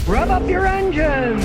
Rev up your engines!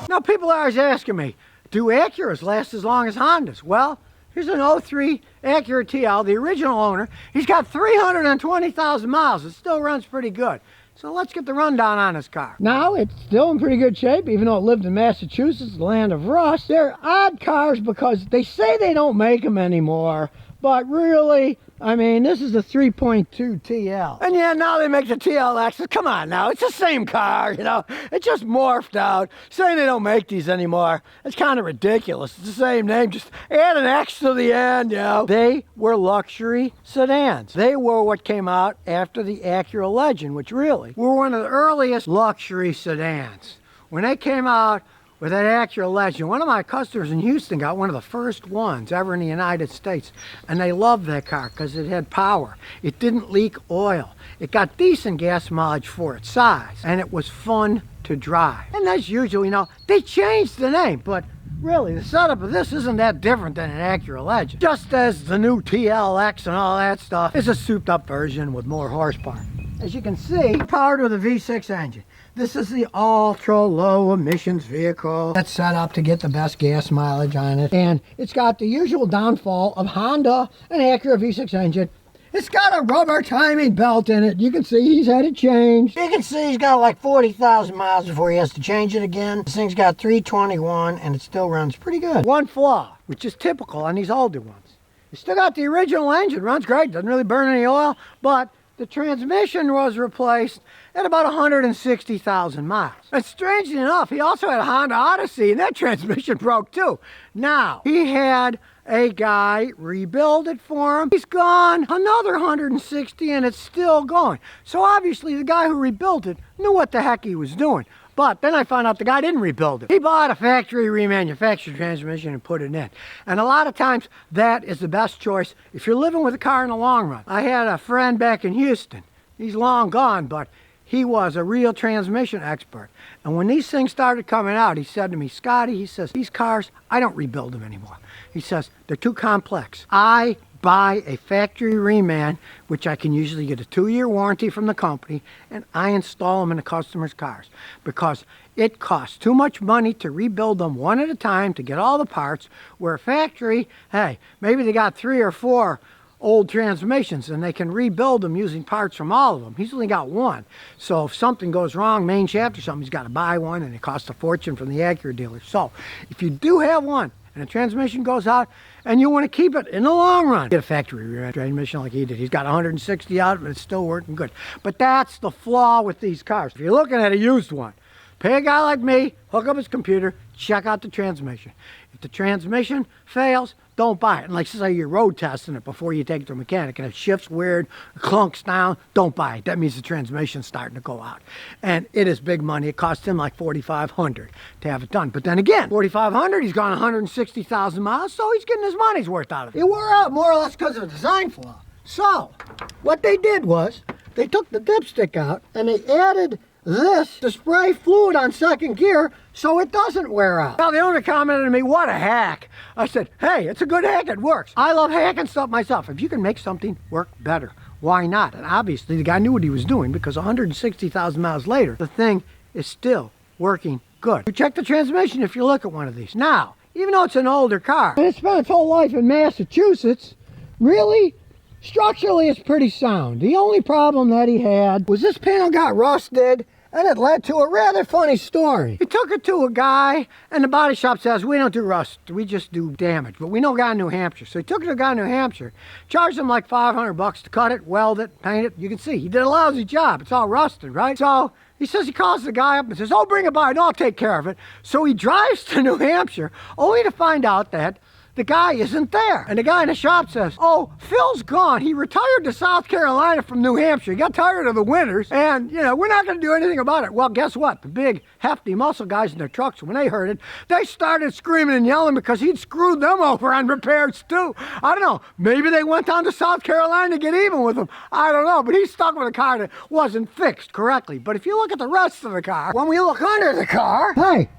Now people are always asking me, do Acuras last as long as Hondas? Well, here's an 03 Acura TL, the original owner. He's got 320,000 miles. It still runs pretty good. So let's get the rundown on this car. Now, it's still in pretty good shape, even though it lived in Massachusetts, the land of rust. They're odd cars because they say they don't make them anymore, but really, I mean, this is a 3.2 TL. And yeah, now they make the TLX. Come on now, it's the same car, you know. It just morphed out. Saying they don't make these anymore, it's kind of ridiculous. It's the same name, just add an X to the end, you know. They were luxury sedans. They were what came out after the Acura Legend, which really were one of the earliest luxury sedans. When they came out with that Acura Legend, one of my customers in Houston got one of the first ones ever in the United States, and they loved that car because it had power. It didn't leak oil. It got decent gas mileage for its size, and it was fun to drive. And as usual, you know, they changed the name, but really, the setup of this isn't that different than an Acura Legend. Just as the new TLX and all that stuff is a souped up version with more horsepower. As you can see, powered with a V6 engine. This is the ultra low emissions vehicle that's set up to get the best gas mileage on it. And it's got the usual downfall of Honda and Acura V6 engine. It's got a rubber timing belt in it. You can see he's had it changed. You can see he's got like 40,000 miles before he has to change it again. This thing's got 321 and it still runs pretty good. One flaw, which is typical on these older ones. It's still got the original engine, runs great, doesn't really burn any oil, but the transmission was replaced at about 160,000 miles. And strangely enough, he also had a Honda Odyssey, and that transmission broke too. Now, he had a guy rebuild it for him. He's gone another 160, and it's still going. So obviously, the guy who rebuilt it knew what the heck he was doing. But then I found out the guy didn't rebuild it. He bought a factory remanufactured transmission and put it in. And a lot of times, that is the best choice if you're living with a car in the long run. I had a friend back in Houston. He's long gone, but he was a real transmission expert. And when these things started coming out, he said to me, Scotty, he says, these cars, I don't rebuild them anymore. He says, they're too complex. I buy a factory reman, which I can usually get a 2-year warranty from the company, and I install them in the customer's cars because it costs too much money to rebuild them one at a time to get all the parts, where a factory, hey, maybe they got 3 or 4 old transmissions and they can rebuild them using parts from all of them. He's only got one. So if something goes wrong, main shaft or something, he's got to buy one, and it costs a fortune from the Acura dealer. So if you do have one and a transmission goes out and you want to keep it in the long run, get a factory transmission like he did. He's got 160 out, but it's still working good. But that's the flaw with these cars. If you're looking at a used one, pay a guy like me, hook up his computer, check out the transmission. If the transmission fails, don't buy it. And like say you're road testing it before you take it to a mechanic and it shifts weird, clunks down, don't buy it. That means the transmission's starting to go out. And it is big money. It cost him like $4,500 to have it done. But then again, $4,500, he's gone 160,000 miles, so he's getting his money's worth out of it. It wore out more or less because of a design flaw. So, what they did was, they took the dipstick out and they added this to spray fluid on second gear so it doesn't wear out. Now the owner commented to me, what a hack. I said, hey, it's a good hack, it works. I love hacking stuff myself. If you can make something work better, why not? And obviously the guy knew what he was doing because 160,000 miles later, the thing is still working good. You check the transmission if you look at one of these. Now, even though it's an older car, and it spent its whole life in Massachusetts, really, structurally it's pretty sound. The only problem that he had was this panel got rusted, and it led to a rather funny story. He took it to a guy, and the body shop says, we don't do rust, we just do damage. But we know a guy in New Hampshire. So he took it to a guy in New Hampshire, charged him like $500 to cut it, weld it, paint it. You can see, he did a lousy job. It's all rusted, right? So he says he calls the guy up and says, oh, bring it by and I'll take care of it. So he drives to New Hampshire, only to find out that the guy isn't there. And the guy in the shop says, oh, Phil's gone. He retired to South Carolina from New Hampshire. He got tired of the winters, and, you know, we're not going to do anything about it. Well, guess what? The big, hefty muscle guys in their trucks, when they heard it, they started screaming and yelling because he'd screwed them over on repairs, too. I don't know. Maybe they went down to South Carolina to get even with him. I don't know. But he's stuck with a car that wasn't fixed correctly. But if you look at the rest of the car, when we look under the car, hey,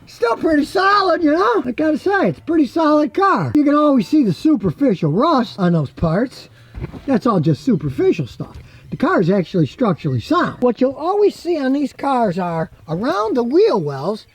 still pretty solid, you know? I gotta say, it's a pretty solid car. You can always see the superficial rust on those parts, that's all just superficial stuff. The car is actually structurally sound. What you'll always see on these cars are, around the wheel wells,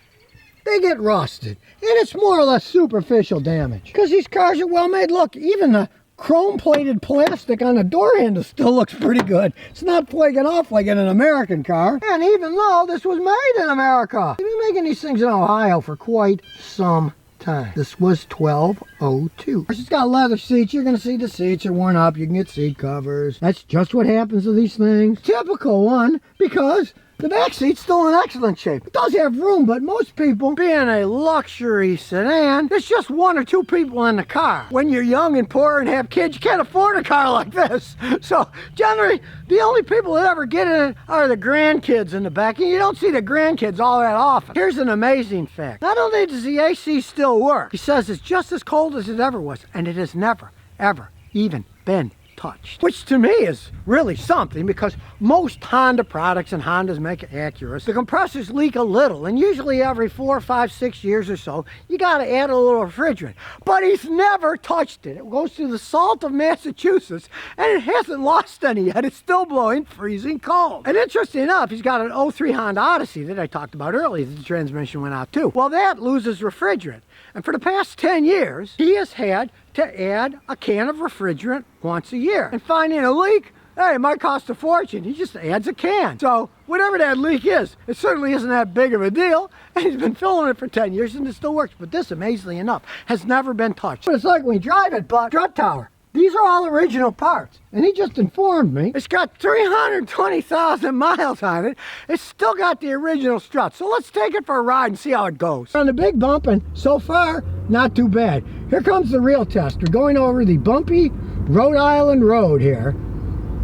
they get rusted. And it's more or less superficial damage. Because these cars are well made. Look, even the chrome-plated plastic on the door handle still looks pretty good. It's not flaking off like in an American car. And even though this was made in America, they've been making these things in Ohio for quite some time. This was 1202. It's got leather seats. You're going to see the seats are worn up. You can get seat covers. That's just what happens to these things. Typical one, because the back seat's still in excellent shape. It does have room, but most people, being a luxury sedan, there's just one or two people in the car. When you're young and poor and have kids, you can't afford a car like this. So generally, the only people that ever get in it are the grandkids in the back, and you don't see the grandkids all that often. Here's an amazing fact. Not only does the AC still work, he says it's just as cold as it ever was, and it has never, ever even been touched. Which to me is really something, because most Honda products, and Hondas make Acuras, the compressors leak a little, and usually every 4, 5, 6 years or so, you got to add a little refrigerant. But he's never touched it. It goes through the salt of Massachusetts, and it hasn't lost any yet. It's still blowing freezing cold. And interesting enough, he's got an 03 Honda Odyssey that I talked about earlier that the transmission went out too. Well, that loses refrigerant. And for the past 10 years, he has had to add a can of refrigerant once a year. And finding a leak, hey, it might cost a fortune. He just adds a can. So whatever that leak is, it certainly isn't that big of a deal. And he's been filling it for 10 years and it still works. But this, amazingly enough, has never been touched. But it's like when you drive it, but strut tower. These are all original parts. And he just informed me it's got 320,000 miles on it. It's still got the original strut. So let's take it for a ride and see how it goes. On the big bump, and so far, not too bad. Here comes the real test. We're going over the bumpy Rhode Island road here.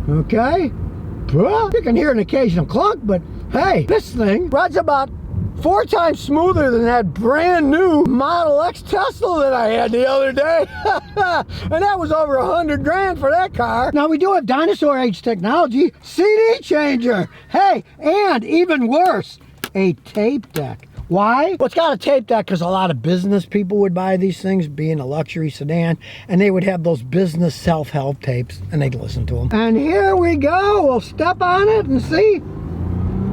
Okay? Well, you can hear an occasional clunk, but hey, this thing runs about 4 times smoother than that brand new Model X Tesla that I had the other day. And that was over 100 grand for that car. Now we do have dinosaur age technology, CD changer. Hey, and even worse, a tape deck. Why? Well, it's got a tape deck because a lot of business people would buy these things, being a luxury sedan, and they would have those business self-help tapes, and they'd listen to them. And here we go. We'll step on it and see.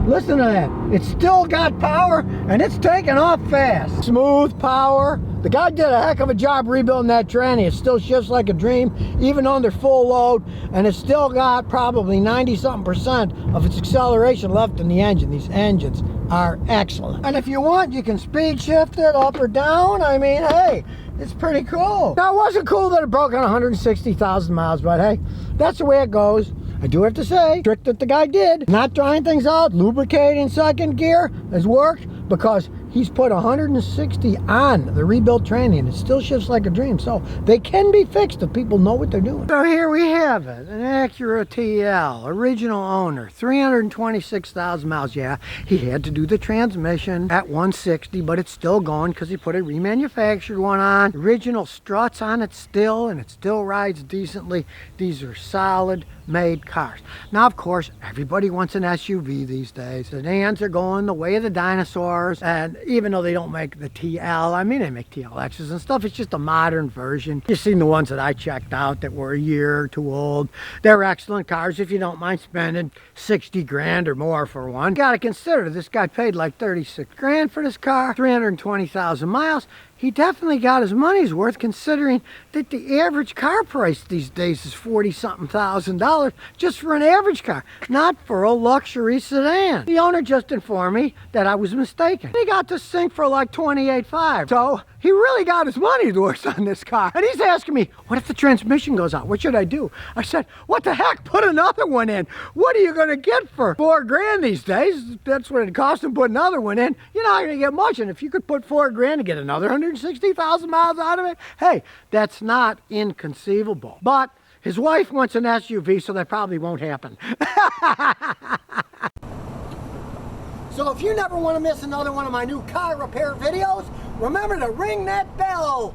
Listen to that. It's still got power, and it's taking off fast. Smooth power. The guy did a heck of a job rebuilding that tranny. It still shifts like a dream, even under full load, and it's still got probably 90-something% of its acceleration left in the engine. These engines are excellent. And if you want, you can speed shift it up or down. I mean, hey, it's pretty cool. Now, it wasn't cool that it broke on 160,000 miles, but hey, that's the way it goes. I do have to say, trick that the guy did, not trying things out, lubricating second gear has worked, because he's put 160 on the rebuilt tranny and it still shifts like a dream. So they can be fixed if people know what they're doing. So here we have it, an Acura TL, original owner, 326,000 miles. Yeah, he had to do the transmission at 160, but it's still going because he put a remanufactured one on. Original struts on it still, and it still rides decently. These are solid made cars. Now, of course, everybody wants an SUV these days. Sedans are going the way of the dinosaurs, and even though they don't make the TL, I mean, they make TLXs and stuff, it's just a modern version. You've seen the ones that I checked out that were a year or two old. They're excellent cars if you don't mind spending 60 grand or more for one. You gotta consider, this guy paid like 36 grand for this car, 320,000 miles. He definitely got his money's worth, considering that the average car price these days is $40-something thousand just for an average car, not for a luxury sedan. The owner just informed me that I was mistaken. He got this thing for like $28,500. So he really got his money's worth on this car. And he's asking me, what if the transmission goes out? What should I do? I said, what the heck? Put another one in. What are you going to get for 4 grand these days? That's what it costs to put another one in. You're not going to get much. And if you could put 4 grand to get another 160,000 miles out of it, hey, that's not inconceivable. But his wife wants an SUV, so that probably won't happen. So if you never want to miss another one of my new car repair videos, remember to ring that bell.